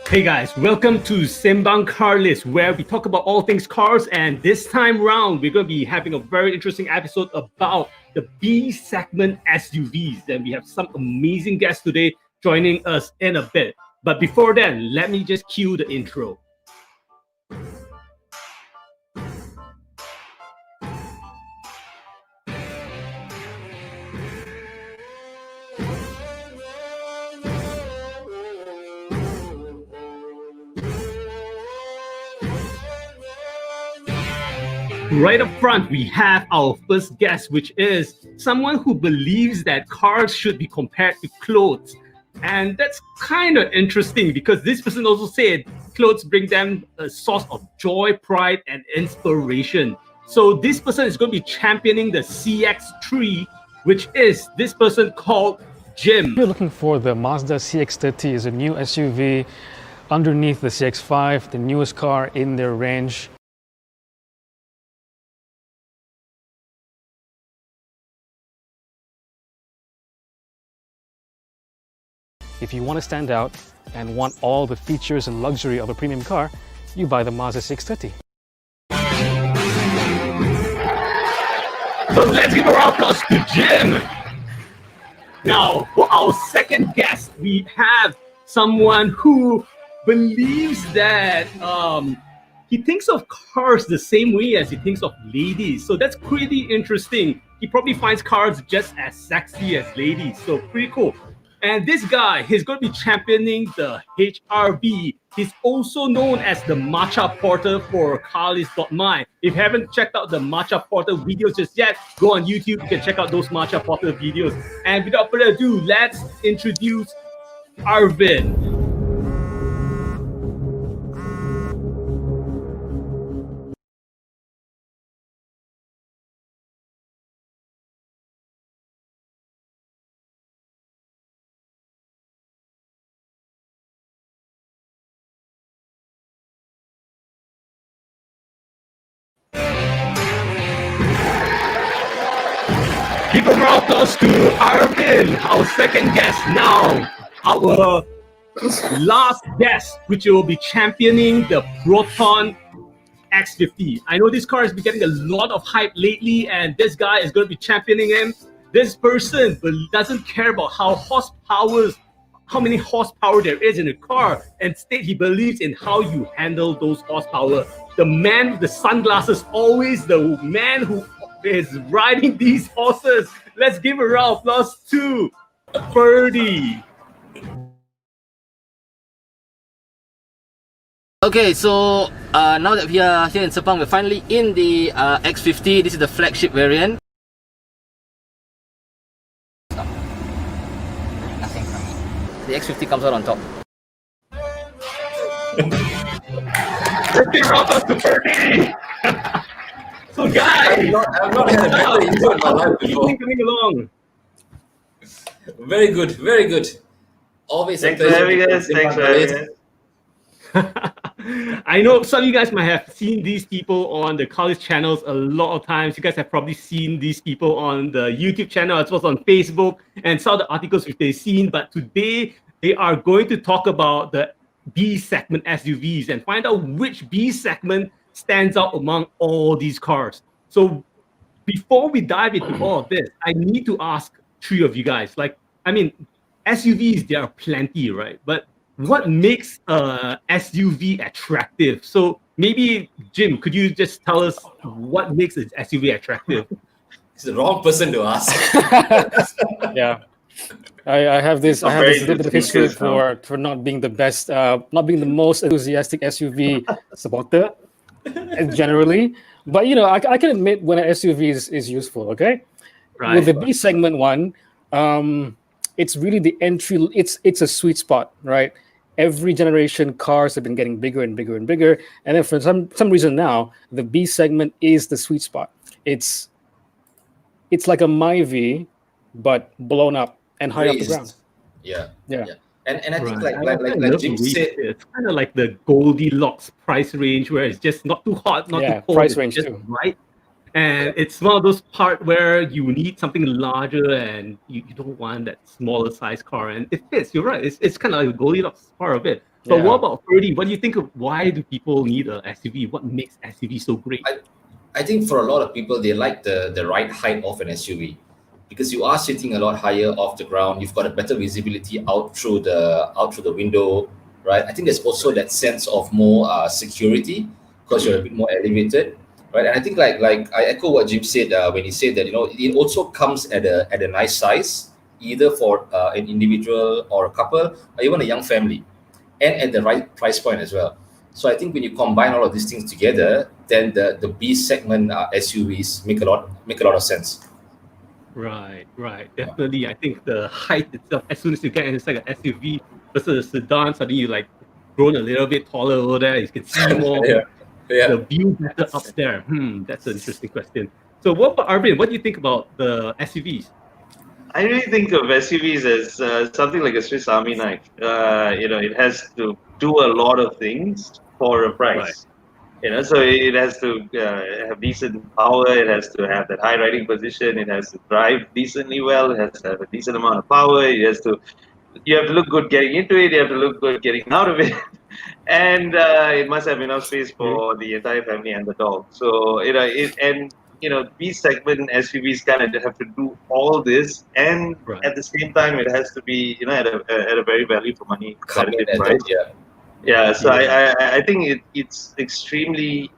Hey guys, welcome to Sembang Carlist, where we talk about all things cars. And this time round, we're going to be having a very interesting episode about the B segment SUVs. And we have some amazing guests today joining us in a bit. But before then, let me just cue the intro. Right up front, we have our first guest, which is someone who believes that cars should be compared to clothes. And that's kind of interesting because this person also said clothes bring them a source of joy, pride, and inspiration. So this person is going to be championing the CX-3, which is this person called Jim. If you're looking for the Mazda CX-30, is a new SUV underneath the CX-5, the newest car in their range. If you want to stand out and want all the features and luxury of a premium car, you buy the Mazda CX-30. So let's give a round of applause to Jim. Now, for our second guest, we have someone who believes that he thinks of cars the same way as he thinks of ladies. So that's pretty interesting. He probably finds cars just as sexy as ladies. So pretty cool. And this guy, he's going to be championing the HRV. He's also known as the Matcha Porter for Carlist.my. If you haven't checked out the Matcha Porter videos just yet, go on YouTube. You can check out those Matcha Porter videos. And without further ado, let's introduce Arvind. Give a round of applause to Arvind, our second guest now. Our last guest, which will be championing the Proton X50. I know this car has been getting a lot of hype lately, and this guy is going to be championing him. This person doesn't care about how many horsepower there is in a car. Instead, he believes in how you handle those horsepower. The man with the sunglasses, always the man who is riding these horses. Let's give a round of applause to Ferdy. Okay, so now that we are here in Sembang, we're finally in the X50. This is the flagship variant. Nothing from me. The X50 comes out on top. Let's give a round of applause to Ferdy. So guys, I've not had a better intro in my life before. coming along. Very good, very good. Always Thanks for having us. Thanks for having us. I know some of you guys might have seen these people on the college channels a lot of times. You guys have probably seen these people on the YouTube channel as well as on Facebook and saw the articles which they've seen. But today they are going to talk about the B segment SUVs and find out which B segment stands out among all these cars. So before we dive into all of this, I need to ask three of you guys. SUVs, there are plenty, right? But what makes a SUV attractive? So maybe, Jim, could you just tell us what makes an SUV attractive? It's the wrong person to ask. Yeah. I have this little bit of history for not being the best, not being the most enthusiastic SUV supporter generally. But I can admit when an SUV is useful, okay? Right. With the B segment one, it's really the entry, it's a sweet spot, right? Every generation cars have been getting bigger and bigger and bigger. And then for some reason now, the B segment is the sweet spot. It's like a Myvi, but blown up and high off the ground. Yeah. And I think Right. like Jim said, It's kind of like the Goldilocks price range where it's just not too hot, not too cold. Price it's range just too. right. And it's one of those part where you need something larger and you don't want that smaller size car. And it fits, you're right. It's kind of like a Goldilocks part of it. But what about Ferdy? What do you think of why do people need an SUV? What makes SUV so great? I think for a lot of people, they like the right height of an SUV because you are sitting a lot higher off the ground. You've got a better visibility out through the window, right? I think there's also that sense of more security because you're a bit more elevated, right? And I think like I echo what Jim said when he said that it also comes at a nice size, either for an individual or a couple or even a young family, and at the right price point as well. So I think when you combine all of these things together, then the B segment SUVs make a lot of sense. Right. Definitely. I think the height itself, as soon as you get inside an SUV versus a sedan, suddenly you like grown a little bit taller over there. You can see more. The view better up there. That's an interesting question. So what about Arvind? What do you think about the SUVs? I really think of SUVs as something like a Swiss Army knife. It has to do a lot of things for a price. Right. So it has to have decent power. It has to have that high riding position. It has to drive decently well. It has to have a decent amount of power. You have to look good getting into it. You have to look good getting out of it, and it must have enough space for the entire family and the dog. So these segment SUVs kind of have to do all this, and at the same time, it has to be at a very value for money competitive price. So I think it's extremely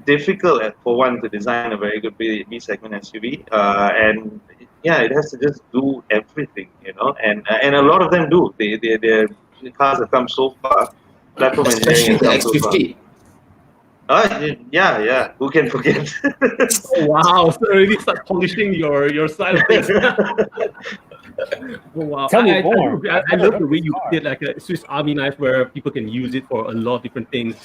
difficult for one to design a very good B segment SUV, and it has to just do everything, and a lot of them do. The cars have come so far. Platform Especially the X50. Who can forget? Oh, wow! So already start polishing your side of things. Oh, wow! Tell me more. I love the way you did like a Swiss Army knife, where people can use it for a lot of different things.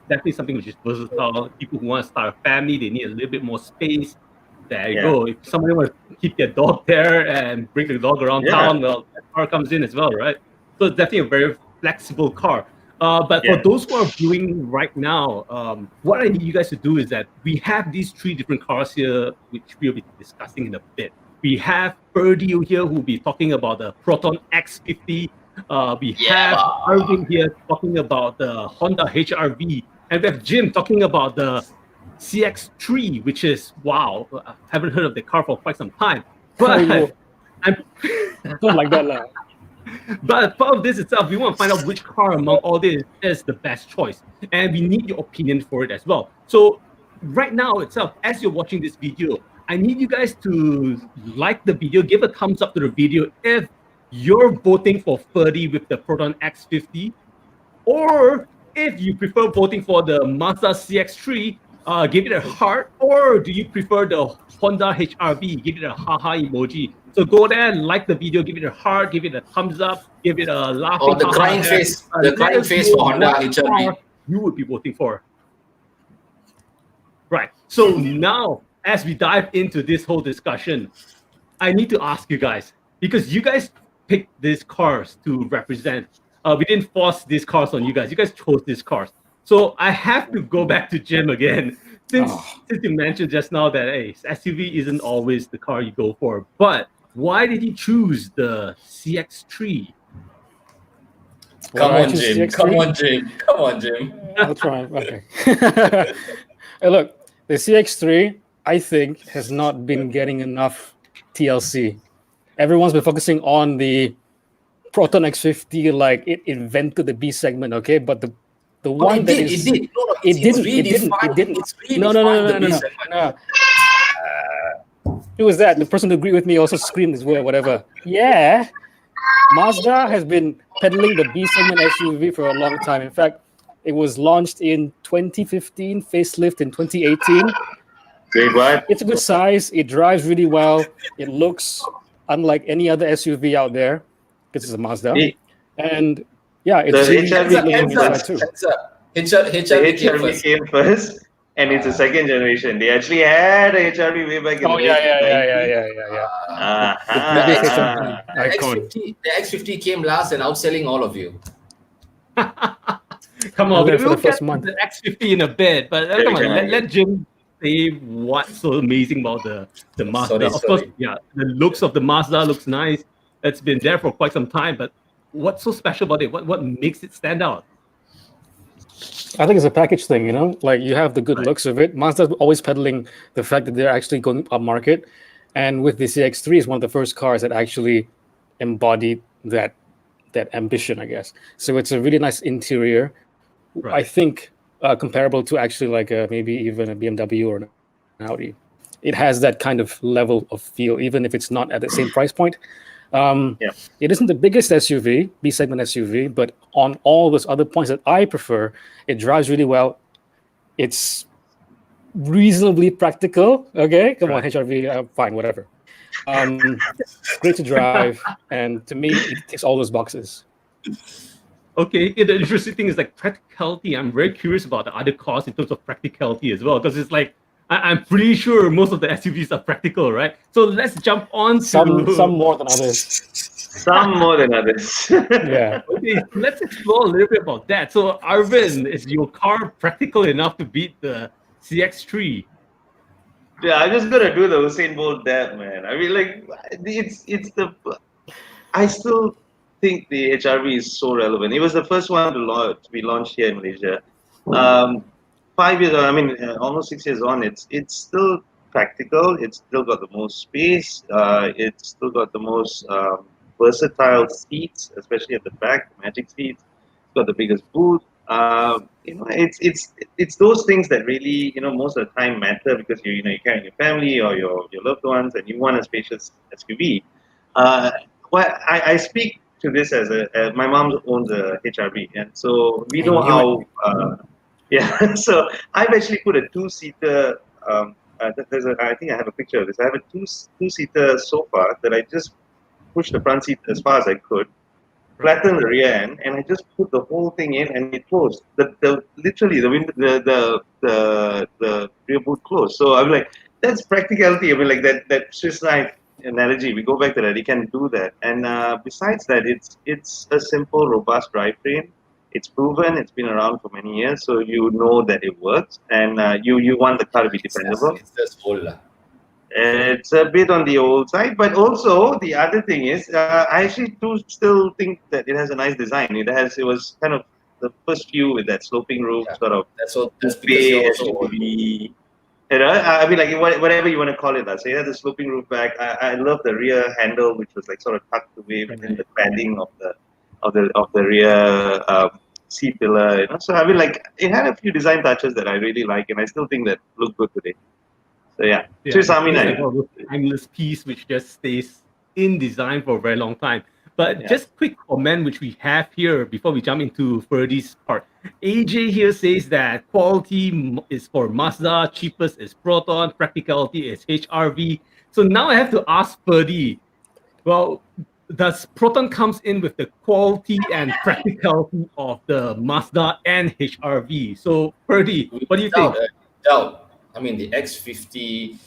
Definitely something which is versatile. People who want to start a family, they need a little bit more space. There you go. If somebody wants to keep their dog there and bring the dog around town, well, that car comes in as well, right? So it's definitely a very flexible car. But for those who are viewing right now, what I need you guys to do is that we have these 3 different cars here, which we'll be discussing in a bit. We have Ferdy here who will be talking about the Proton X50. We have Arvind here talking about the Honda HR-V. And we have Jim talking about the CX-3, which is, wow, I haven't heard of the car for quite some time. But don't like that lah. But part of this itself, we want to find out which car among all this is the best choice. And we need your opinion for it as well. So right now itself, as you're watching this video, I need you guys to like the video, give a thumbs up to the video if you're voting for Ferdy with the Proton X50, or if you prefer voting for the Mazda CX-3, give it a heart, or do you prefer the Honda HR-V? Give it a haha emoji. So go there, like the video, give it a heart, give it a thumbs up, give it a laughing. Or the crying face, the crying face for Honda HR-V. You would be voting for. Right. So now, as we dive into this whole discussion, I need to ask you guys, because you guys picked these cars to represent. We didn't force these cars on you guys. You guys chose these cars. So I have to go back to Jim again. Since you mentioned just now that SUV isn't always the car you go for, but why did you choose the CX-3? Come on, Jim. I'll try. Okay. Hey, look, the CX-3, I think, has not been getting enough TLC. Everyone's been focusing on the Proton X50, like it invented the B segment, okay? But the one that is... It didn't. No. Who was that? The person who agreed with me also screamed as well, whatever. Yeah, Mazda has been peddling the B segment SUV for a long time. In fact, it was launched in 2015, facelift in 2018. Great, what? It's a good size. It drives really well. It looks unlike any other SUV out there because it's a Mazda. And yeah, it's really too. HRV came first, and it's a second generation. They actually had a HRV way back in the The X50 came last and outselling all of you. Come on, we'll get the X50 in a bit, but come on, let Jim say what's so amazing about the Mazda. Of course, the looks of the Mazda looks nice. It's been there for quite some time, but what's so special about it? What makes it stand out? I think it's a package thing, you know. Like you have the good Right. looks of it. Mazda's always peddling the fact that they're actually going up market, and with the CX-3 is one of the first cars that actually embodied that ambition, I guess. So it's a really nice interior. I Right. think comparable to actually like maybe even a BMW or an Audi. It has that kind of level of feel, even if it's not at the same price point. Yeah. It isn't the biggest SUV, B segment SUV, but on all those other points that I prefer, it drives really well. It's reasonably practical. Okay, come on, Right. HRV, fine, whatever. Great to drive, and to me, it ticks all those boxes. Okay, the interesting thing is like practicality. I'm very curious about the other cars in terms of practicality as well, because it's like I'm pretty sure most of the SUVs are practical, right? So let's jump on to Some more than others. Some more than others. Yeah. Okay, let's explore a little bit about that. So, Arvind, is your car practical enough to beat the CX-3? Yeah, I'm just gonna do the Usain Bolt dab, man. I mean, like, it's the. I still think the HRV is so relevant. It was the first one to be launched here in Malaysia. 5 years on, I mean, almost 6 years on, it's still practical. It's still got the most space. It's still got the most versatile seats, especially at the back, the magic seats. It's got the biggest boot. It's those things that really, most of the time matter because you're carrying your family or your loved ones and you want a spacious SUV. Well, I speak to this as my mom owns a HRV, and so we know how. Yeah, so I've actually put a two-seater. I think I have a picture of this. I have a two-seater sofa that I just pushed the front seat as far as I could, flattened the rear end, and I just put the whole thing in, and it closed. Literally the window, the rear boot closed. So I'm like, that's practicality. I mean, like that Swiss knife analogy. We go back to that. You can do that, and besides that, it's a simple, robust drivetrain. It's proven. It's been around for many years, so you know that it works, and you want the car to be dependable. It's just old lah. It's a bit on the old side, but also the other thing is, I actually do still think that it has a nice design. It was kind of the first few with that sloping roof, Yeah. sort of That's because you're also old. SUV. I mean, like whatever you want to call it. So it has a sloping roof back. I love the rear handle, which was like sort of tucked away within the padding of the rear seat pillar. So I mean, like it had a few design touches that I really like, and I still think that look good today. So yeah, Swiss Army it's knife. like one of those timeless piece which just stays in design for a very long time. But Yeah. just quick comment which we have here before we jump into Ferdy's part. AJ here says that quality is for Mazda, cheapest is Proton, practicality is HRV. So now I have to ask Ferdy, well, does Proton comes in with the quality and practicality of the Mazda and HRV? So Ferdy, what do you think? Doubt. I mean, the X50,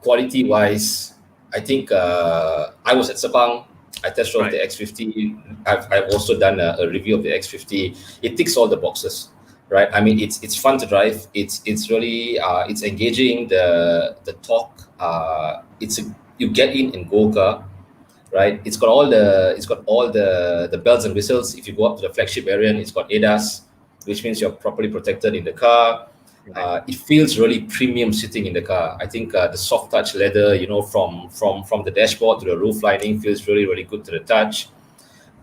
quality-wise, I think I was at Sembang. I test drove Right. the X50. I've also done a review of the X50. It ticks all the boxes, right? I mean, it's fun to drive. It's really it's engaging. The torque. You get in and go car, right? It's got all the bells and whistles. If you go up to the flagship variant, it's got ADAS, which means you're properly protected in the car. It feels really premium sitting in the car. I think the soft touch leather, from the dashboard to the roof lining, feels really, really good to the touch.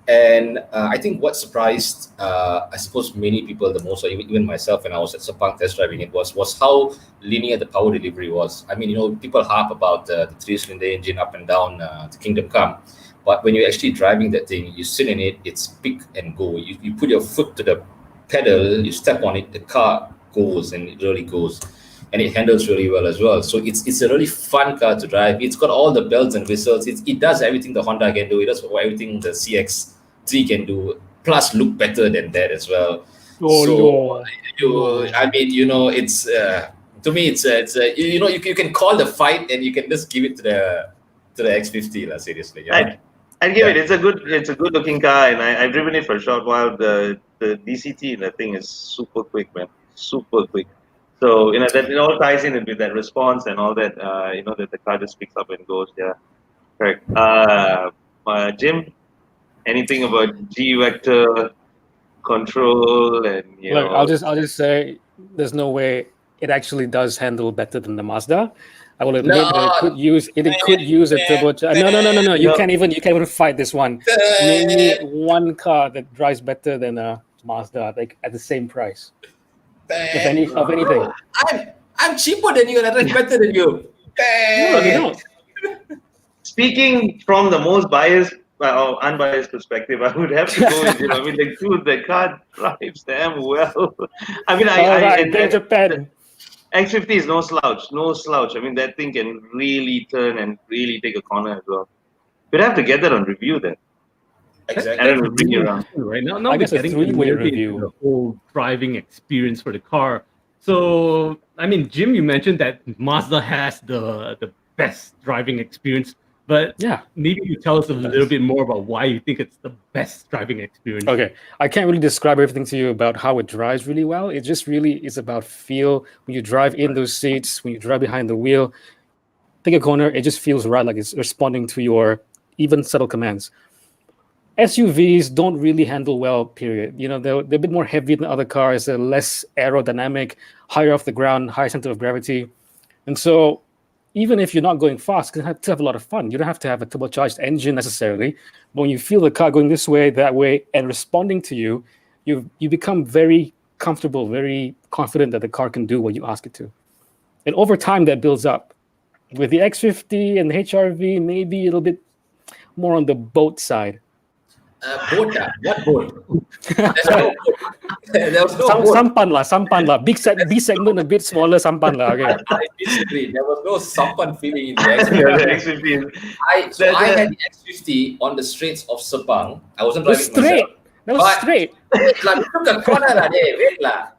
And I think what surprised, I suppose, many people the most, or even myself when I was at Sembang test driving it, was how linear the power delivery was. I mean, people harp about the three-cylinder engine up and down the Kingdom Come. But when you're actually driving that thing, you sit in it, it's pick and go. You put your foot to the pedal, you step on it, the car goes, and it really goes. And it handles really well as well. So it's a really fun car to drive. It's got all the bells and whistles. It does everything the Honda can do. It does everything the CX-3 can do, plus look better than that as well. I mean, it's to me, it's you can call the fight and you can just give it to the X50 lah. Seriously, yeah. I'd give it. It's a good looking car, and I've driven it for a short while. The DCT in the thing is super quick, man. Super quick. So that it all ties in with that response and all that. That the car just picks up and goes. Yeah, correct. Jim. anything about G vector control and Look, I'll just say there's no way it actually does handle better than the Mazda. I will admit that it could use a turbocharged. No. You No. can't even fight this one. Name me one car that drives better than a Mazda, like at the same price. If anything. I'm cheaper than you and I drive better than you. No, you don't. Speaking from the most biased or unbiased perspective, I would have to go with, I mean, the car drives damn well. I mean, Japan. X50 is no slouch. I mean, that thing can really turn and really take a corner as well. We'd have to get that on review then. Exactly. I don't know, bring it around. Right now I guess we're a getting three-way into review. the whole driving experience for the car. So, I mean, Jim, you mentioned that Mazda has the best driving experience, but Yeah. maybe you tell us a little bit more about why you think it's the best driving experience. Okay, I can't really describe everything to you about how it drives really well. It just really is about feel. When you drive in those seats, when you drive behind the wheel, take a corner, it just feels right, like it's responding to your even subtle commands. SUVs don't really handle well, period. You know, they're a bit more heavy than other cars. They're less aerodynamic, higher off the ground, higher center of gravity. And so even if you're not going fast, you can have a lot of fun. You don't have to have a turbocharged engine necessarily. But when you feel the car going this way, that way, and responding to you, you become very comfortable, very confident that the car can do what you ask it to. And over time, that builds up. With the X50 and the HRV, maybe a little bit more on the boat side. Boat? What boat? There was no boat. Sampan lah. B segment a bit smaller, sampan lah. Okay. I disagree. There was no sampan feeling in the X50. I had the X50 on the streets of Sembang. I wasn't driving Straight. myself. That was straight. Wait lah, we took a corner lah. Wait lah.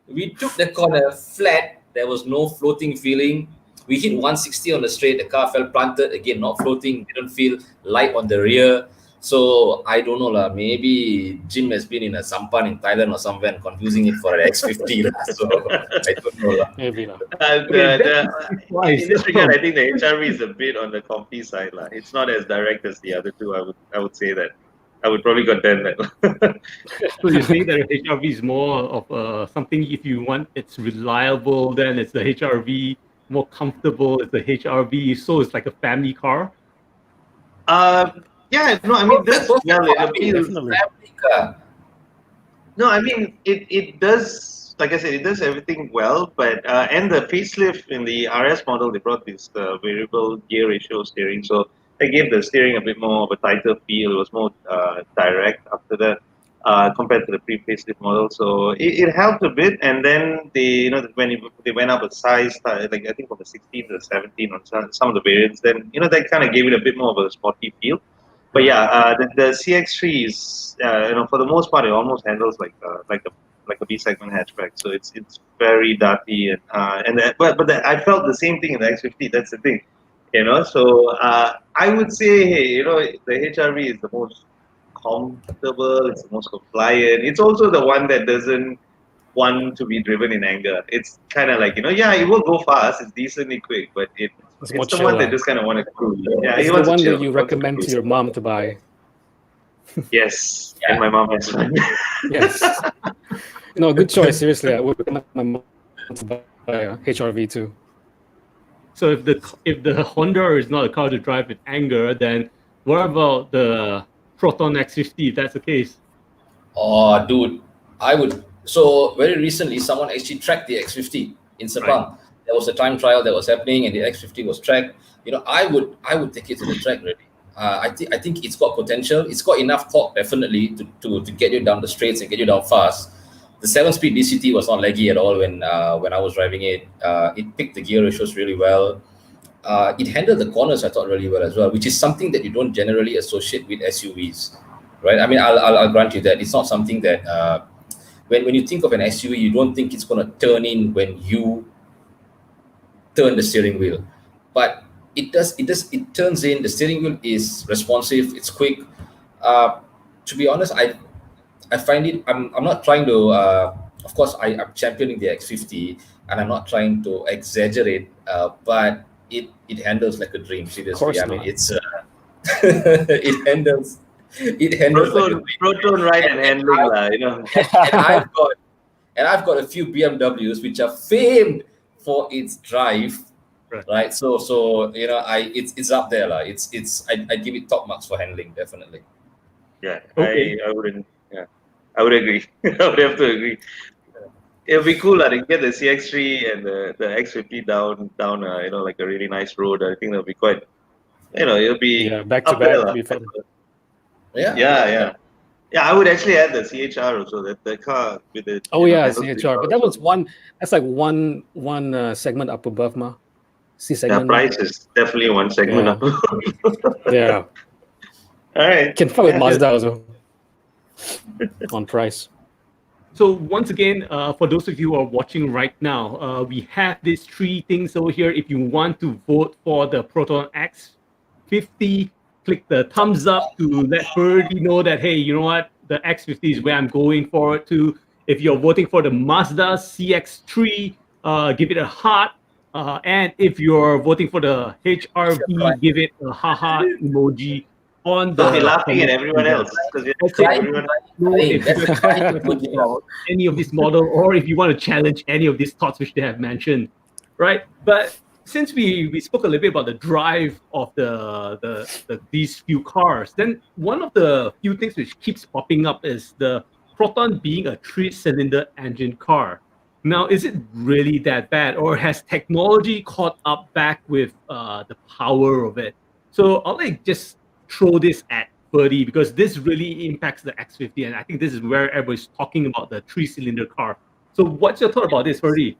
We took the corner flat. There was no floating feeling. We hit 160 on the straight. The car fell planted. Again, not floating. Didn't feel light on the rear. So I don't know lah. Maybe Jim has been in a sampan in Thailand or somewhere and confusing it for an X50 lah. So I don't know lah. Maybe lah. In this regard, I think the HRV is a bit on the comfy side lah. It's not as direct as the other two. I would say that. I would probably contend that. So you're saying that HRV is more of something, if you want, it's reliable, then it's the HRV. More comfortable, it's the HRV. So it's like a family car. Yeah, no, I mean, it appeals. Family car. No, I mean, it does, like I said, it does everything well, but, and the facelift in the RS model, they brought this variable gear ratio steering, so they gave the steering a bit more of a tighter feel. It was more direct after that, compared to the pre-facelift model, so it helped a bit, and then when they went up a size, like I think from the 16 to the 17 on some of the variants, then, that kind of gave it a bit more of a sporty feel. But yeah, the CX3 is, for the most part, it almost handles like a B segment hatchback. So it's very dirty, but I felt the same thing in the X50. That's the thing, So I would say, the HRV is the most comfortable. It's the most compliant. It's also the one that doesn't want to be driven in anger. It's kind of like, it will go fast. It's decently quick, but it's the one that just kind of want to cruise. Yeah, it's the one that you recommend to your mom to buy. Yes, and my mom has one. Yes. No, good choice. Seriously, I would recommend my mom to buy HRV too. So if the Honda is not a car to drive with anger, then what about the Proton X50? If that's the case. Oh, dude, I would. So very recently, someone actually tracked the X50 in Sembang. Right. There was a time trial that was happening, and the X50 was tracked. I would take it to the track really. I think it's got potential. It's got enough torque definitely to get you down the straights and get you down fast. The 7-speed DCT was not laggy at all when I was driving it. It picked the gear ratios really well. It handled the corners, I thought, really well as well, which is something that you don't generally associate with SUVs, right? I mean, I'll grant you that it's not something that when you think of an SUV, you don't think it's going to turn in when you turn the steering wheel, but it does. It turns in. The steering wheel is responsive. It's quick. To be honest, I find it. I'm not trying to. Of course, I'm championing the X50, and I'm not trying to exaggerate. But it handles like a dream. Seriously, I mean, it's it handles It handles like a Proton ride and handling, you know. and I've got a few BMWs which are famed for its drive, right? So you know, it's up there, lah. I give it top marks for handling, definitely. Yeah, Okay. I wouldn't. Yeah, I would agree. I would have to agree. It'll be cool to get the CX3 and the X50 down you know, like a really nice road. I think that'll be quite, you know, it'll be Yeah, back to up there, back lah. be fun. Yeah. I would actually add the CHR also. That the car with the. Oh you know, yeah, handles CHR. But that was one. That's like one segment up above, ma. C The segment. price is definitely one segment Yeah. up. Yeah. All right. Can fuck with Mazda also. On price. So once again, for those of you who are watching right now, we have these three things over here. If you want to vote for the Proton X50, click the thumbs up to let Ferdy know that, hey, you know what? The X50 is where I'm going forward to. If you're voting for the Mazda CX3, give it a heart. And if you're voting for the HRV, give it a haha emoji on the. Don't be laughing at everyone else because everyone. If you guys about any of this model, or if you want to challenge any of these thoughts which they have mentioned, right? But since we spoke a little bit about the drive of these few cars, then one of the few things which keeps popping up is the Proton being a 3-cylinder engine car. Now, is it really that bad, or has technology caught up back with the power of it? So I'll just throw this at Ferdy, because this really impacts the X50, and I think this is where everybody's talking about the 3-cylinder car. So what's your thought about this, Ferdy?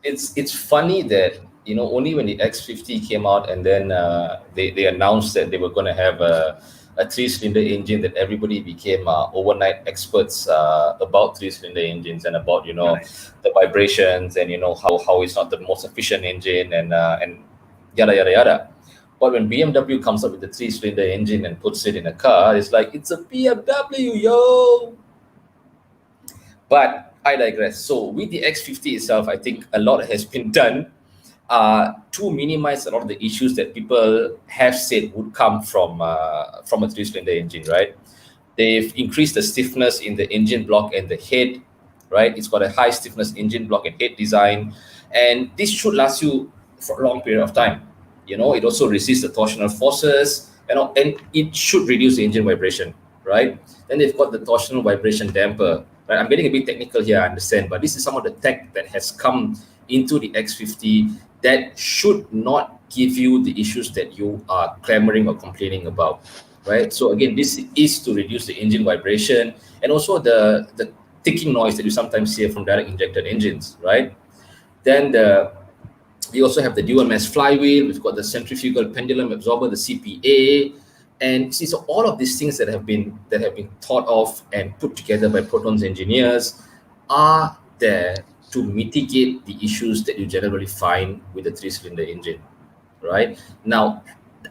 It's funny that, you know, only when the X50 came out and then they announced that they were going to have a 3-cylinder engine, that everybody became overnight experts about 3-cylinder engines and about, you know, the vibrations and, you know, how it's not the most efficient engine and yada yada yada. But when BMW comes up with the 3-cylinder engine and puts it in a car, it's like, it's a BMW, yo. But I digress. So with the X50 itself, I think a lot has been done to minimize a lot of the issues that people have said would come from a 3-cylinder engine, right? They've increased the stiffness in the engine block and the head, right? It's got a high stiffness engine block and head design, and this should last you for a long period of time. You know, it also resists the torsional forces, and it should reduce the engine vibration, right? Then they've got the torsional vibration damper, right? I'm getting a bit technical here, I understand, but this is some of the tech that has come into the X50 that should not give you the issues that you are clamoring or complaining about, right? So again, this is to reduce the engine vibration and also the ticking noise that you sometimes hear from direct injected engines, right? Then we also have the dual mass flywheel. We've got the centrifugal pendulum absorber, the CPA, and see, so all of these things that have been thought of and put together by Proton's engineers are there to mitigate the issues that you generally find with a 3-cylinder engine, right? Now,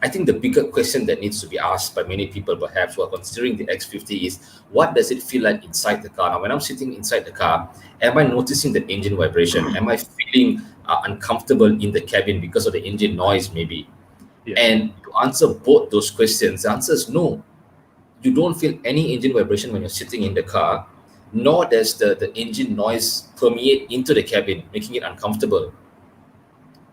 I think the bigger question that needs to be asked by many people, perhaps, who are considering the X50 is, what does it feel like inside the car? Now, when I'm sitting inside the car, am I noticing the engine vibration? Am I feeling uncomfortable in the cabin because of the engine noise, maybe? Yeah. And to answer both those questions, the answer is no. You don't feel any engine vibration when you're sitting in the car, nor does the engine noise permeate into the cabin, making it uncomfortable.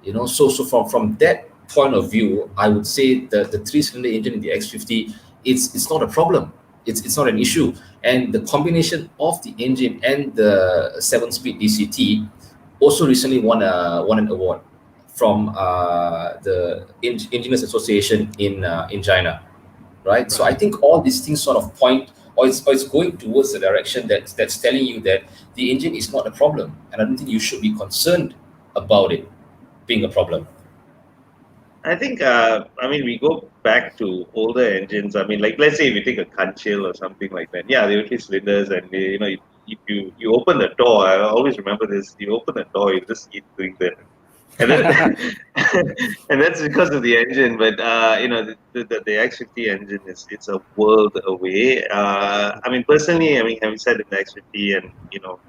You know, so from that point of view, I would say the 3-cylinder engine in the X50, it's not a problem. It's not an issue. And the combination of the engine and the 7-speed DCT also recently won an award from the Engineers Association in China, right? So I think all these things sort of point, or it's going towards the direction that's telling you that the engine is not a problem, and I don't think you should be concerned about it being a problem. I think, I mean, we go back to older engines. I mean, like, let's say if you take a Kanchil or something like that. Yeah, they were 3 cylinders, and they, you know, if you open the door, I always remember this, you open the door, you just keep doing that. And, then, and that's because of the engine. But, you know, the X50 engine, it's a world away. I mean, personally, I mean, having said in the X50 and, you know,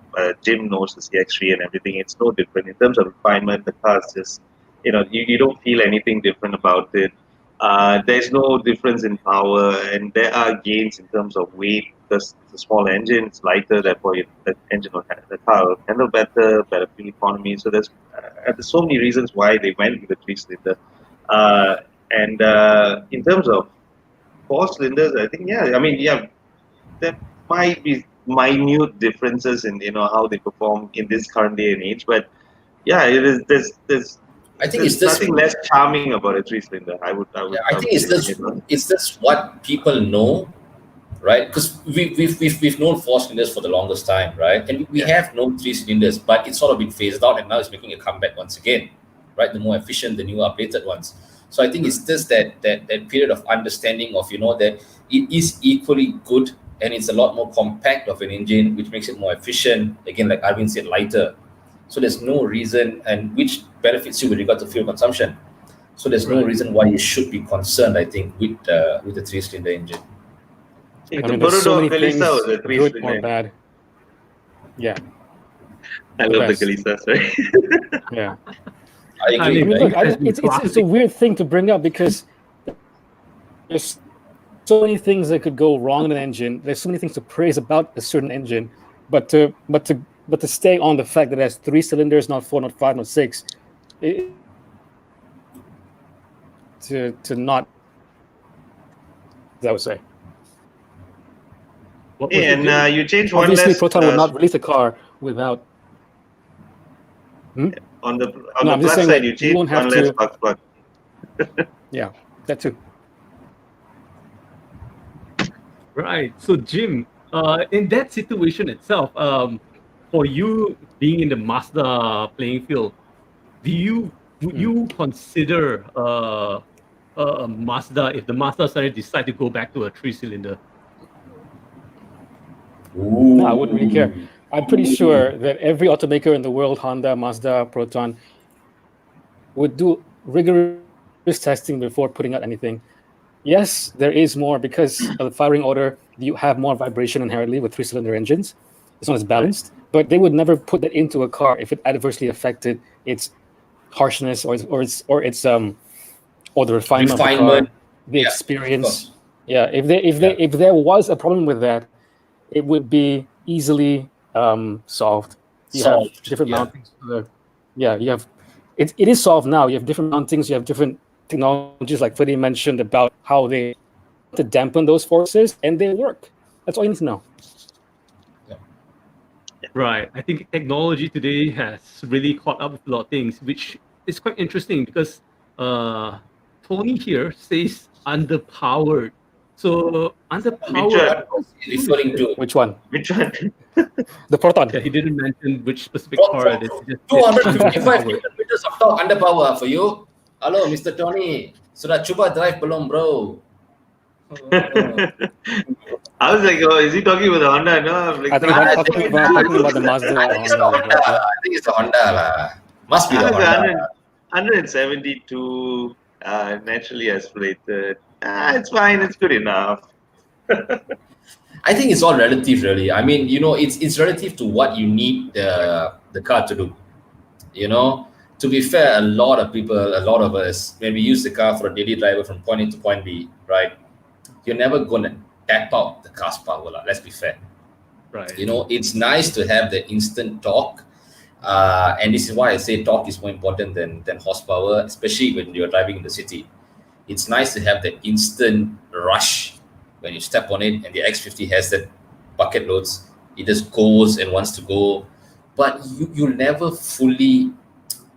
Jim knows the CX3 and everything, it's no different. In terms of refinement, the car is just, you know, you don't feel anything different about it. There's no difference in power, and there are gains in terms of weight because the small engine is lighter. Therefore, the the car will handle better fuel economy. So there's so many reasons why they went with the 3-cylinder. And in terms of 4 cylinders, I think there might be minute differences in how they perform in this current day and age, but it is I think there's it's just nothing less charming about a 3-cylinder. I would I think it's just what people know, right? Because we've known 4 cylinders for the longest time, right? And we have known 3 cylinders, but it's sort of been phased out, and now it's making a comeback once again, right? The more efficient, the new updated ones. So I think it's just that period of understanding of that it is equally good, and it's a lot more compact of an engine, which makes it more efficient. Again, like Arvind said, lighter. So there's no reason, and which benefits you with regard to fuel consumption. So there's no reason why you should be concerned, I think, with the 3-cylinder engine. I mean, there's so many things, good or bad. Yeah. I love the Calista, sorry. Yeah. I agree. I mean, look, it's a weird thing to bring up because there's so many things that could go wrong in an engine. There's so many things to praise about a certain engine, but to stay on the fact that it has 3 cylinders, not 4, not 5, not 6, to not, I would say. And you change one Obviously, less. Proton would not release a car without. On the I'm just plus saying side, that you you change won't have one less to- spark plug. Yeah, that too. Right. So, Jim, in that situation itself, for you being in the Mazda playing field, would you consider a Mazda if the Mazda suddenly decide to go back to a 3-cylinder? No, I wouldn't really care. I'm pretty sure that every automaker in the world, Honda, Mazda, Proton, would do rigorous testing before putting out anything. Yes, there is more because of the firing order. You have more vibration inherently with 3-cylinder engines. It's not as balanced, but they would never put that into a car if it adversely affected its harshness or the refinement of the car, the experience. Yeah, if there was a problem with that, it would be easily solved. You have different mountings. You have it is solved now. You have different mountings. You have different technologies, like Freddie mentioned, about how they to dampen those forces, and they work. That's all you need to know. Right. I think technology today has really caught up with a lot of things, which is quite interesting because Tony here says underpowered. So underpowered. Referring to Which one? Which one? The Proton. Yeah, he didn't mention which specific car it is. 255 meters of torque underpower for you. Hello, Mr. Tony. Sudah cuba drive belum, bro? I was like, oh, is he talking about the Honda? No, I'm like, I think I'm talking about the Mazda. I think it's the Honda. I think it's the Honda lah. Must be the Honda. 172 naturally aspirated. It's fine. It's good enough. I think it's all relative, really. I mean, it's relative to what you need the car to do. To be fair, a lot of us, when we use the car for a daily driver from point A to point B, right? You're never gonna tap out the car's power, let's be fair. Right. It's nice to have the instant torque. And this is why I say torque is more important than horsepower, especially when you're driving in the city. It's nice to have that instant rush when you step on it, and the X50 has that bucket loads. It just goes and wants to go. But you'll never fully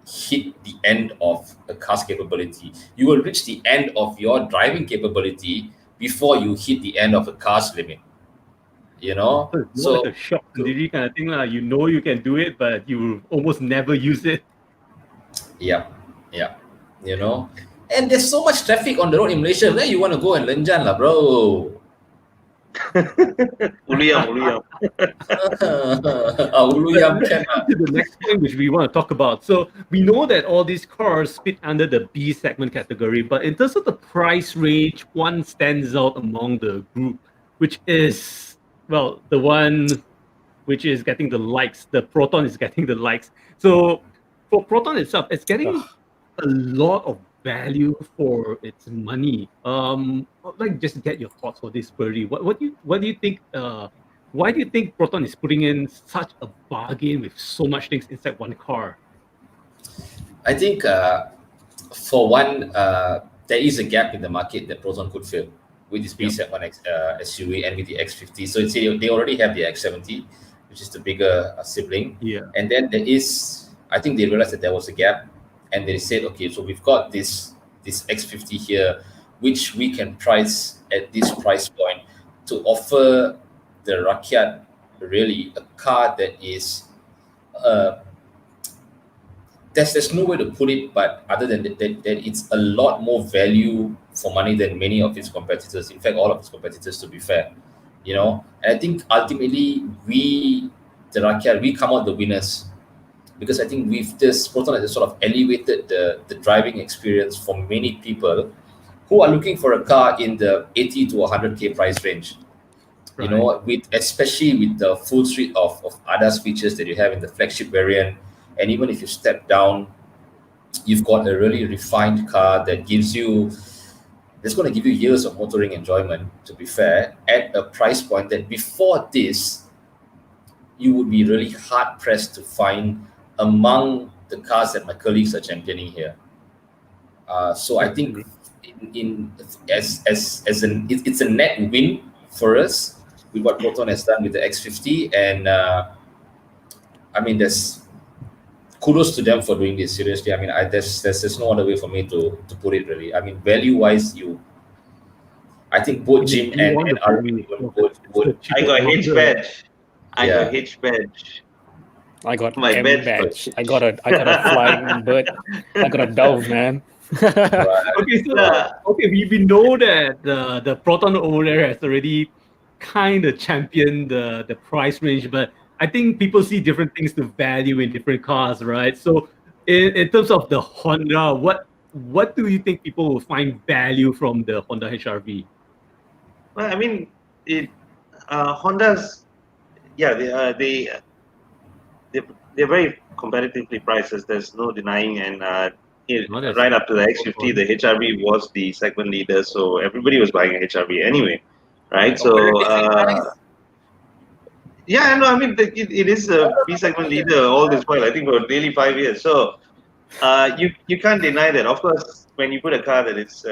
hit the end of a car's capability. You will reach the end of your driving capability before you hit the end of a car's limit. So it's more like a shock delivery kind of thing. You can do it, but you almost never use it. Yeah. And there's so much traffic on the road in Malaysia. Where you want to go and lenjan lah, bro? Uluyam. Uluyam. The next point which we want to talk about. So we know that all these cars fit under the B segment category, but in terms of the price range, one stands out among the group, which is, well, the one which is getting the likes. The Proton is getting the likes. So for Proton itself, it's getting a lot of value for its money. I'd like just get your thoughts for this, Birdie. What do you think? Why do you think Proton is putting in such a bargain with so much things inside one car? I think for one, there is a gap in the market that Proton could fill with this B71 SUV and with the X50. So it's, they already have the X70, which is the bigger sibling. Yeah. And then there is, I think they realized that there was a gap, and they said, okay, so we've got this X50 here, which we can price at this price point to offer the Rakyat really a car that is there's no way to put it, but other than that, it's a lot more value for money than many of its competitors. In fact, all of its competitors, to be fair, you know. And I think ultimately we, the Rakyat, we come out the winners, because I think we've just Proton has sort of elevated the driving experience for many people who are looking for a car in the 80 to 100K price range. Right. You know, with especially with the full suite of ADAS features that you have in the flagship variant. And even if you step down, you've got a really refined car that gives you, that's going to give you years of motoring enjoyment, to be fair, at a price point that before this, you would be really hard pressed to find among the cars that my colleagues are championing here. So I think it's a net win for us with what Proton has done with the X50, and I mean, there's kudos to them for doing this. Seriously, I mean, there's no other way for me to put it, really. I mean, value wise, I think both Jim and Arvin would. I got H badge. I got H badge. I got My M badge. badge. I got a flying bird. I got a dove, man. Okay, so we know that the Proton owner has already kind of championed the price range, but I think people see different things to value in different cars, right? So in terms of the Honda, what do you think people will find value from the Honda HR-V? Well, I mean, Hondas, they're very competitively priced. There's no denying, and right up to the X50, the HR-V was the segment leader, so everybody was buying a HR-V anyway, right? So. Yeah, no, I mean, it is a B segment leader all this while, I think for nearly 5 years. So you can't deny that. Of course, when you put a car that is,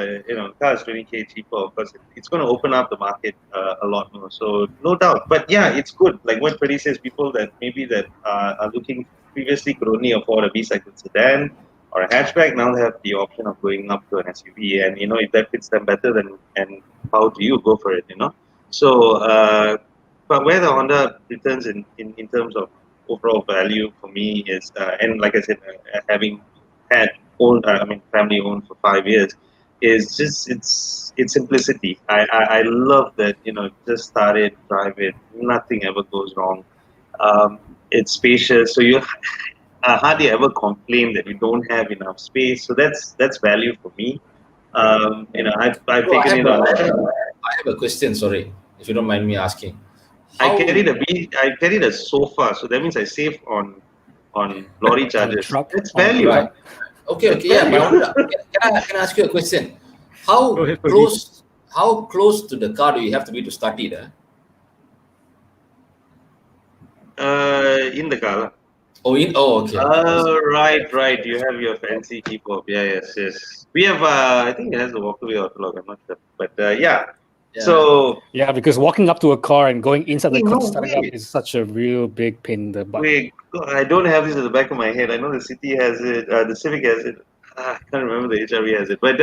car is 20K cheaper, of course, it's going to open up the market a lot more. So no doubt. But yeah, it's good. Like what Freddie says, people that maybe that are looking previously could only afford a B segment sedan or a hatchback, now they have the option of going up to an SUV. And, if that fits them better, then and how do you go for it, So, but where the Honda returns in terms of overall value for me is, and like I said, having had family owned for 5 years, is just it's simplicity. I love that, just start it, drive it, nothing ever goes wrong. It's spacious, so you hardly ever complain that you don't have enough space. So that's value for me. I've taken it on. I have a question. Sorry, if you don't mind me asking. I carried a sofa, so that means I save on lorry charges. That's value. Right. Okay, yeah. But can I ask you a question? How close to the car do you have to be to start it? In the car. Okay. Right. You have your fancy keyboard. Yeah, yes. We have. I think it has a walkaway autolog. I'm not sure, but yeah. So yeah, because walking up to a car and going inside the car starting up is such a real big pain in the butt. Wait, I don't have this at the back of my head. I know the City has it, the Civic has it. I can't remember the HR-V has it, but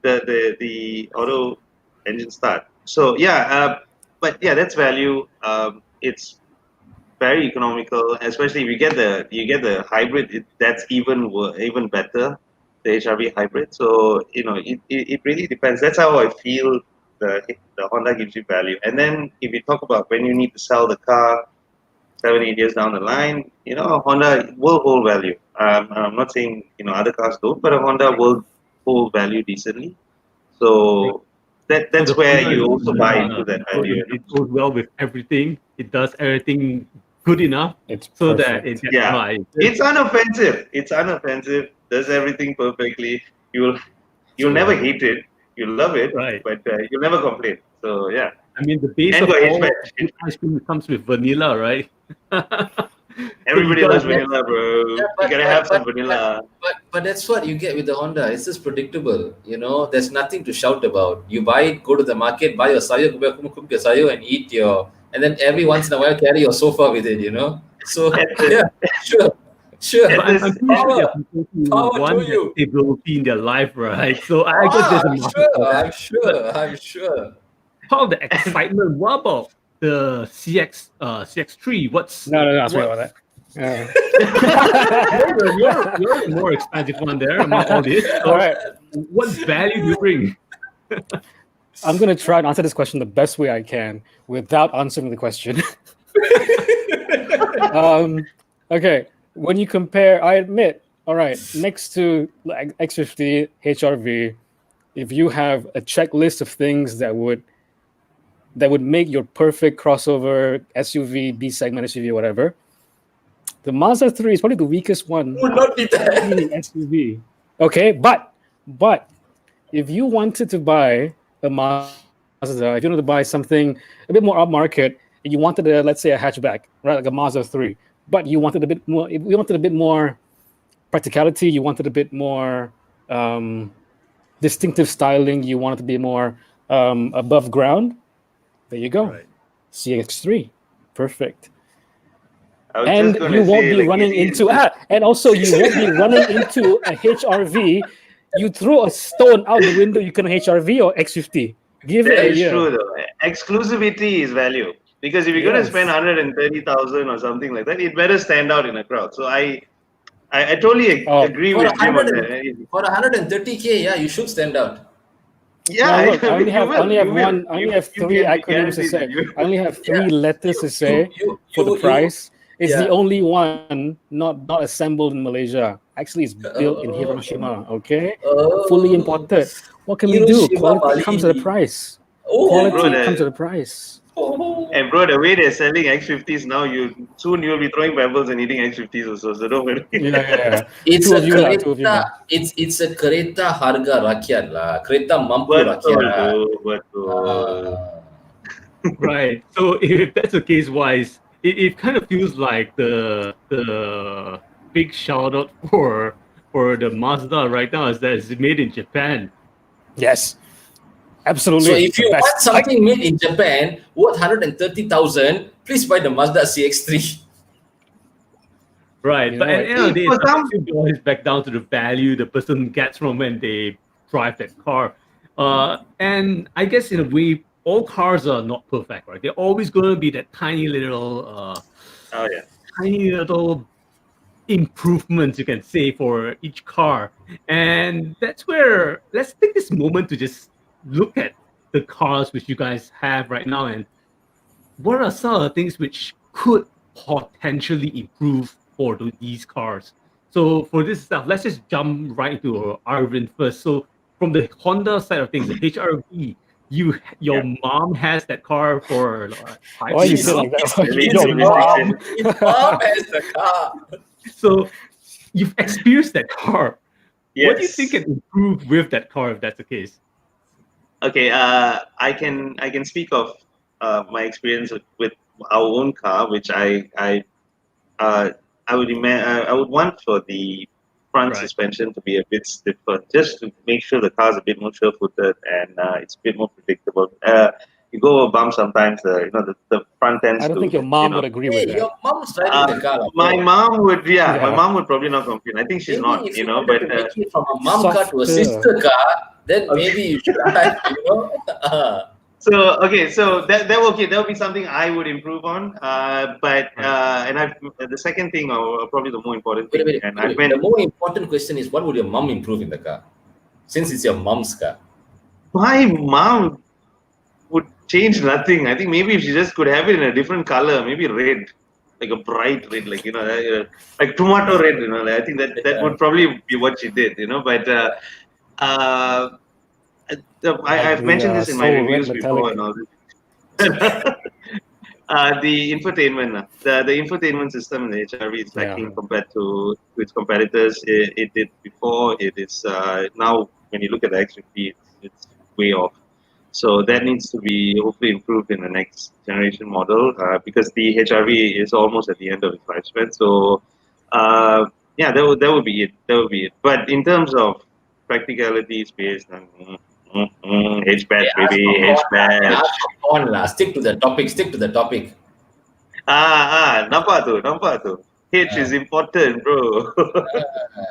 the auto engine start. So yeah, but yeah, that's value. It's very economical, especially if you get the hybrid. That's even better. The HR-V hybrid. So it really depends. That's how I feel the Honda gives you value. And then if you talk about when you need to sell the car 7-8 years down the line, Honda will hold value. I'm not saying other cars don't, but a Honda will hold value decently. So that's where you also buy into that value. It goes well with everything. It does everything good enough It's so perfect. that it gets Yeah. by. It's unoffensive. It's unoffensive. Does everything perfectly. You'll never hate it. You'll love it, Right. but you'll never complain. So yeah. I mean, the base And of got age all match. good ice cream comes with vanilla, right? Everybody loves vanilla, bro. Yeah, You gotta have some vanilla. But that's what you get with the Honda. It's just predictable. There's nothing to shout about. You buy it, go to the market, buy your sayo, cook your sayo, and eat and then every once in a while carry your sofa with it. So yeah, sure. But I'm pretty sure there are Power, people who power want to that you. stability in their life, right? So I guess there's a market for that. I'm sure. Part of the excitement. What about the CX3? What's No, sorry about that. you're the more expensive one there among all this. So All right. what value do you bring? I'm going to try and answer this question the best way I can without answering the question. Okay. When you compare, I admit, all right, next to like X50 HRV, if you have a checklist of things that would make your perfect crossover SUV, B segment SUV, whatever, the Mazda 3 is probably the weakest one. Would not be that. in the SUV. Okay, but if you wanted to buy a Mazda, if you wanted to buy something a bit more upmarket, and you wanted let's say a hatchback, right, like a Mazda 3, but you wanted a bit more practicality, you wanted a bit more distinctive styling, you wanted to be more above ground, there you go. Right. CX3, perfect. I was And just gonna you won't say, be like, running into and also you won't be running into a HRV. You throw a stone out the window, you can HRV or X50. Give it That a is year. true though. Exclusivity is value. Because if you're gonna Yes. spend 130,000 or something like that, it better stand out in a crowd. So I totally agree For with him on 100 that. for 130K, yeah, you should stand out. Yeah, Now look, I only you have will, you will. one. I only have You three can be acronyms to guaranteed say. that you- I only have three Yeah. letters to say for the you- price. It's the yeah. only one not assembled in Malaysia. Actually, it's built in Hiroshima. Okay, fully imported. What can we do? Hiroshima, Quality comes at a Bali. price. Oh, Quality bro, comes at a price. And bro, the way they're selling X50s now, soon you'll be throwing pebbles and eating X50s also. So don't worry. Yeah. It's Two a of you lah. Two of you kereta. lah. It's a kereta harga rakyat lah. Kereta mampu Betul, rakyat. betul. Right. So if that's the case, wise, it kind of feels like the big shout out for the Mazda right now is that it's made in Japan. Yes. Absolutely. So if The you best. want something made in Japan worth 130,000, please buy the Mazda CX-3. Right. You But know, at the end of the day, for it some- still boils back down to the value the person gets from when they drive that car. And I guess in a way, all cars are not perfect, right? They're always going to be that tiny little improvements you can say for each car. And that's where let's take this moment to just look at the cars which you guys have right now and what are some of the things which could potentially improve for these cars. So for this stuff, let's just jump right into Arvind first. So from the Honda side of things, the HRV, your mom has that car for 5 Why you years say now. like that? His Your mom. Mom has the car. So you've experienced that car. Yes. What do you think can improve with that car if that's the case? Okay, I can speak of my experience with our own car, which I would want for the front Right. suspension to be a bit stiffer, just to make sure the car's a bit more sure-footed and it's a bit more predictable. You go over a bump sometimes, the front ends. I don't think your mom would agree with Hey, that. your mom's driving the car. My bro. mom would, my Yeah. mom would probably not complain. I think she's Maybe not, if you but wanted to make it from a mom car to a Softer. sister car, then maybe you should drive, So that'll be something I would improve on. But the second thing, or probably the more important thing, Wait, and wait, I've wait. been The more important question is, what would your mom improve in the car? Since it's your mom's car. my mom would change nothing. I think maybe if she just could have it in a different color, maybe red, like a bright red, like like tomato red. I think that would probably be what she did. But I've mentioned this in my so reviews red before metallic. and all this. The infotainment, the infotainment system in the HRV is lacking compared to its competitors. It did before. It is now when you look at the X50, it's way off. So that needs to be hopefully improved in the next generation model because the HRV is almost at the end of its lifespan. So yeah, that would be it. That would be it. But in terms of practicality, space, H-badge, baby, H-badge. On lah. Stick to the topic. Stick to the topic. Nampak tu. H is important, bro.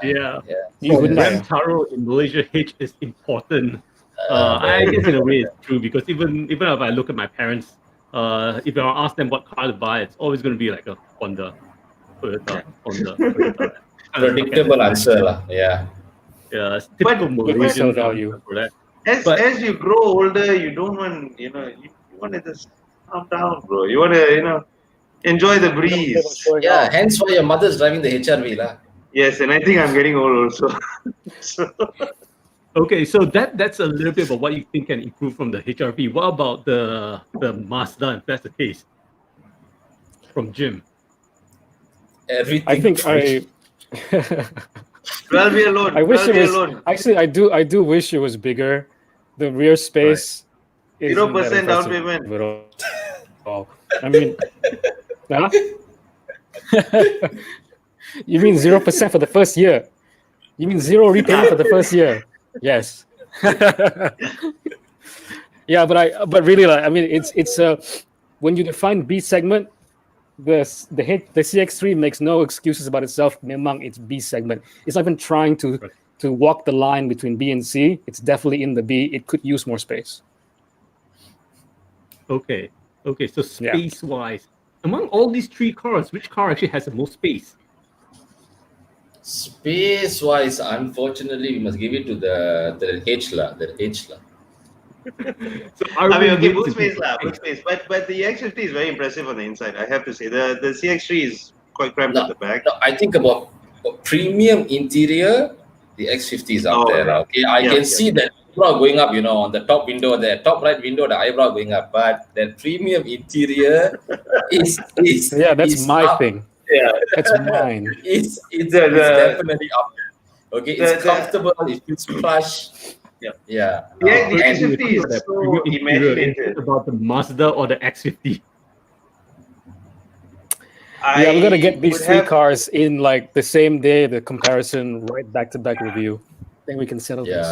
Yeah. You For wouldn't Ram know. Taro in Malaysia, H is important. I guess in a way it's true because even if I look at my parents, if I ask them what car to buy, it's always going to be like a Honda, Toyota. Predictable answer lah. Yeah. Yeah, it's typical But- Malaysian resale value. for that. As you grow older, you don't want, you want to just calm down, bro. You want to, enjoy the breeze. Yeah. Hence why your mother's driving the HRV lah. Yes, and I think I'm getting old also. So, Okay, so that's a little bit about what you think can improve from the HRV. What about the Mazda, if that's the case? From Jim. Everything. I think well, be alone. I wish well, it be was. alone. Actually, I do wish it was bigger. The rear space. Isn't 0% that down impressive payment. at all. I mean, huh? You mean 0% for the first year? You mean zero repayment for the first year? Yes. Yeah, but really, I mean, it's when you define B segment, the CX3 makes no excuses about itself. Memang it's B segment. It's not even trying to walk the line between B and C. It's definitely in the B. It could use more space. Okay, so space-wise, among all these three cars, which car actually has the most space? Space-wise, unfortunately, we must give it to the H lah. The H lah. So I mean, okay, boot boot space. But the X50 is very impressive on the inside. I have to say, the CX3 is quite cramped at the back. No, I think about premium interior, the X50 is up there. Right. Okay, I can see that eyebrow going up, on the top window, the top right window, the eyebrow going up. But the premium interior is Yeah, that's my up. thing. Yeah. That's mine. It's definitely up there. Okay, it's comfortable. It feels plush. Yeah. Yeah. Yeah, the And- X50 is so imaginative. About the Mazda or the X50? Yeah, we're gonna get these would three have- cars in like the same day, the comparison, right back-to-back review. Then we can settle this.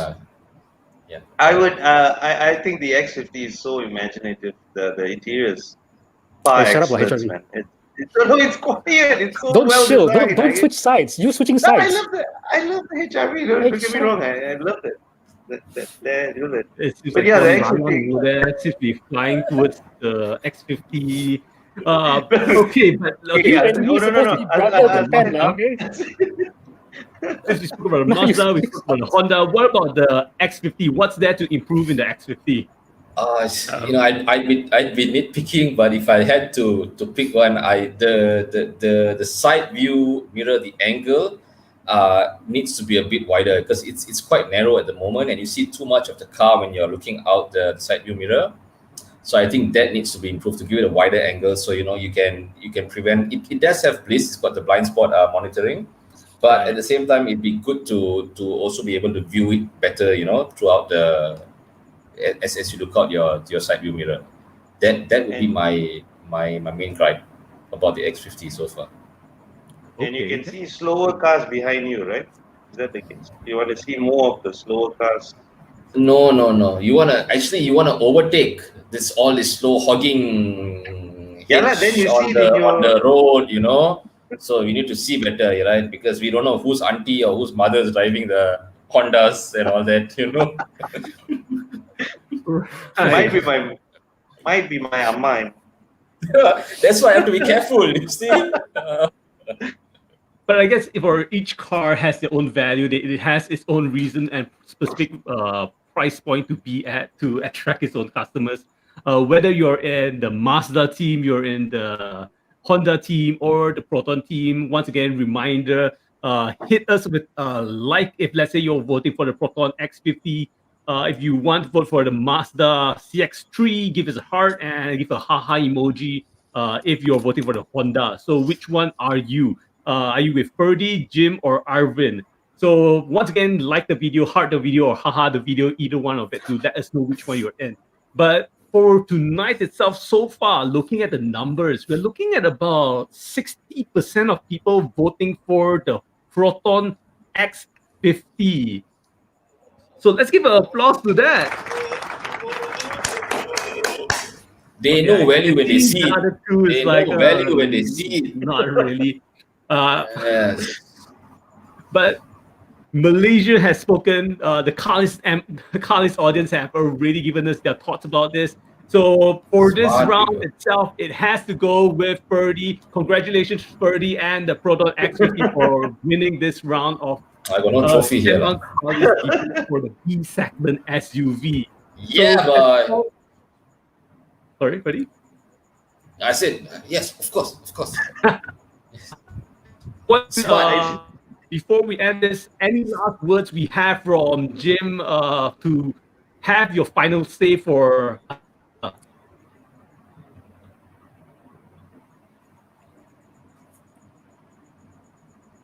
Yeah. I would. I think the X50 is so imaginative. The interior is far Hey, shut up, excellent, HRV. man. It's quiet. It's so Don't well chill. designed. Don't switch sides. You switching No, sides. I love the HRV. Don't Hey, get me shut wrong. I love it. That. It seems But like yeah, the John X50 Ryan over there seems to be flying towards the X50. Okay, but okay. Yeah, And he's no. supposed to be brother to Pen now, okay? Since we spoke about the Mazda, we spoke about the Honda. What about the X50? What's there to improve in the X50? I'd be nitpicking, but if I had to pick one, the side view mirror, the angle needs to be a bit wider because it's quite narrow at the moment, and you see too much of the car when you're looking out the side view mirror. So I think that needs to be improved to give it a wider angle, so you can prevent it. It does have bliss. It's got the blind spot monitoring, but at the same time, it'd be good to also be able to view it better, throughout as you look out your side view mirror. That would be my main gripe about the X50 so far. And you can see slower cars behind you, right? Is that the case? You want to see more of the slower cars? No. You wanna overtake this slow hogging. Yeah, then you on see the road, So we need to see better, right? Because we don't know whose auntie or whose mother is driving the Hondas and all that, Might be my amma. That's why I have to be careful. You see. But I guess for each car has their own value. It has its own reason and specific price point to be at to attract its own customers. Whether you're in the Mazda team, you're in the Honda team, or the Proton team. Once again, reminder: hit us with like if let's say you're voting for the Proton X50. If you want to vote for the Mazda CX3, give us a heart and give a haha emoji. if you're voting for the Honda. So which one are you? Are you with Ferdy, Jim, or Arvin? So once again, like the video, heart the video, or haha the video, either one of it to let us know which one you're in. But for tonight itself, so far, looking at the numbers, we're looking at about 60% of people voting for the Proton X50. So let's give an applause to that. They know value when they see The it. other two is They like know value when they see it. not really. Yes. But Malaysia has spoken. The Carlist audience have already given us their thoughts about this. So for this Smart round people. itself, it has to go with Ferdy. Congratulations, Ferdy and the Proton X50 for winning this round of I got no trophy here. Sembang Carlist for the B segment SUV. Yeah, So, but sorry, Ferdy. I said yes, of course. What Smart. before we end this, any last words we have from Jim to have your final say for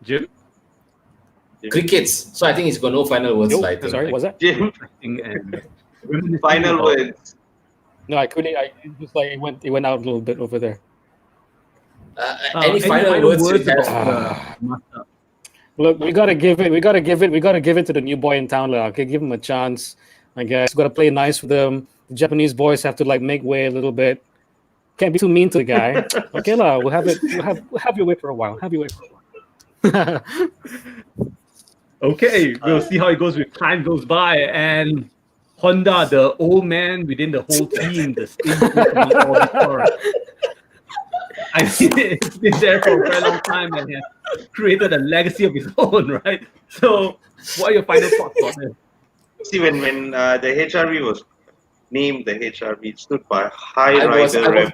Jim? Crickets. So I think he's got no final words. Yo, I think. sorry, was that? Jim, And final words. No, I couldn't. It just like it went out a little bit over there. Any final words you have? about the Mazda? Look, we gotta give it to the new boy in town. Like, okay, give him a chance. I guess we gotta play nice with them. The Japanese boys have to like make way a little bit. Can't be too mean to the guy. Okay, la, we'll have your way for a while. Have your way for a while. Okay, we'll see how it goes with time goes by. And Honda, the old man within the whole team, the I mean, it's been there for a very long time and has created a legacy of its own, right? So, what are your final thoughts on it? See, when the HRV was named the HRV, it stood by High I Rider.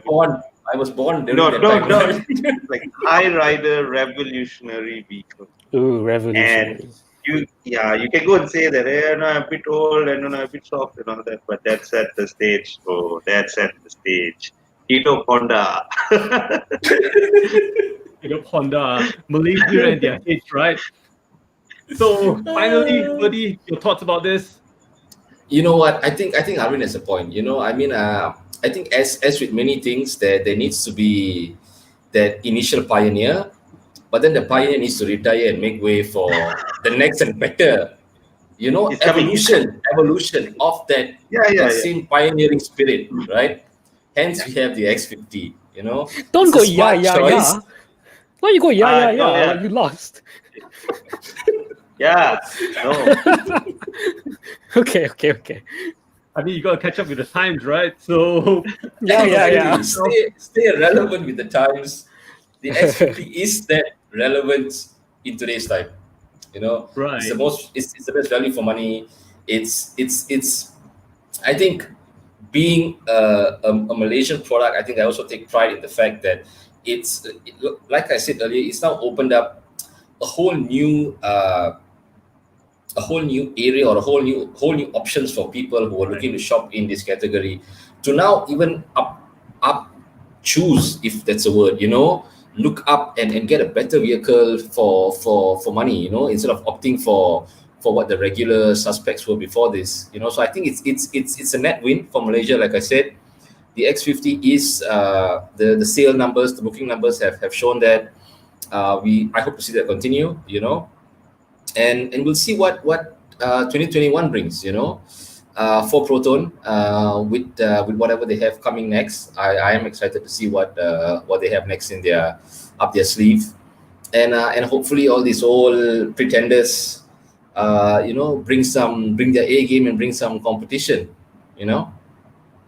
was born during No, that no, time. no. Like High Rider Revolutionary Vehicle. Ooh, revolutionary. And you can go and say that, hey, no, I'm a bit old and I'm a bit soft and all that, but that's at the stage. Oh, that's at the stage. Hito Honda. Honda, Malaysia and their hits, right? So finally, buddy, your thoughts about this? You know what? I think Arvin has a point. You know, I mean, I think as with many things, there needs to be that initial pioneer, but then the pioneer needs to retire and make way for the next and better. You know, It's coming. evolution of that, that same pioneering spirit, right? Hence, we have the X50. You know, Don't It's go a smart choice. Why you go yeah. yeah. You lost. Yeah. No. Okay. I mean, you got to catch up with the times, right? So Yeah. Stay relevant with the times. The X50 is that relevant in today's time. You know, Right. It's the best value for money. It's. I think being a Malaysian product, I think I also take pride in the fact that like I said earlier, it's now opened up a whole new area or a whole new options for people who are looking to shop in this category to now even choose, if that's a word, you know, look up and get a better vehicle for money, you know, instead of opting for what the regular suspects were before this, you know. So I think it's a net win for Malaysia. Like I said, the X50 is the sale numbers, the booking numbers have shown that. I hope to see that continue, you know, and we'll see what 2021 brings, you know, for Proton with whatever they have coming next. I am excited to see what they have next in up their sleeve, and hopefully all these old pretenders, you know, bring their A game and bring some competition, you know,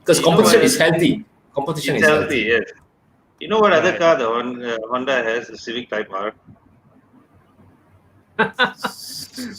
because competition is healthy. Competition is healthy. Yes. You know what other car the Honda has? The Civic Type R.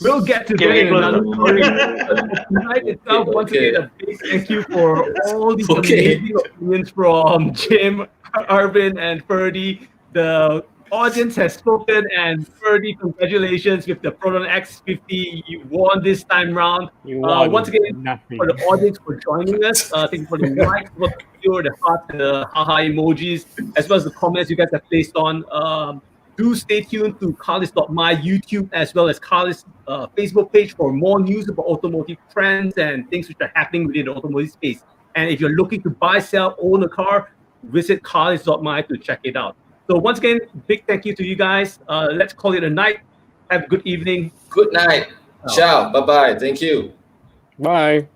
We'll get to that in another story. Tonight itself, once again, a big thank you for all these amazing opinions from Jim, Arvin, and Ferdy. The audience has spoken, and Ferdy, congratulations with the Proton X50. You won this time round. You won Once again, nothing. for the audience for joining us. Thank you for the likes, for the video, the heart, the haha emojis, as well as the comments you guys have placed on. Do stay tuned to Carlist.my YouTube as well as Carlist Facebook page for more news about automotive trends and things which are happening within the automotive space. And if you're looking to buy, sell, own a car, visit Carlist.my to check it out. So once again, big thank you to you guys. Let's call it a night. Have a good evening. Good night. Ciao. Bye-bye. Thank you. Bye.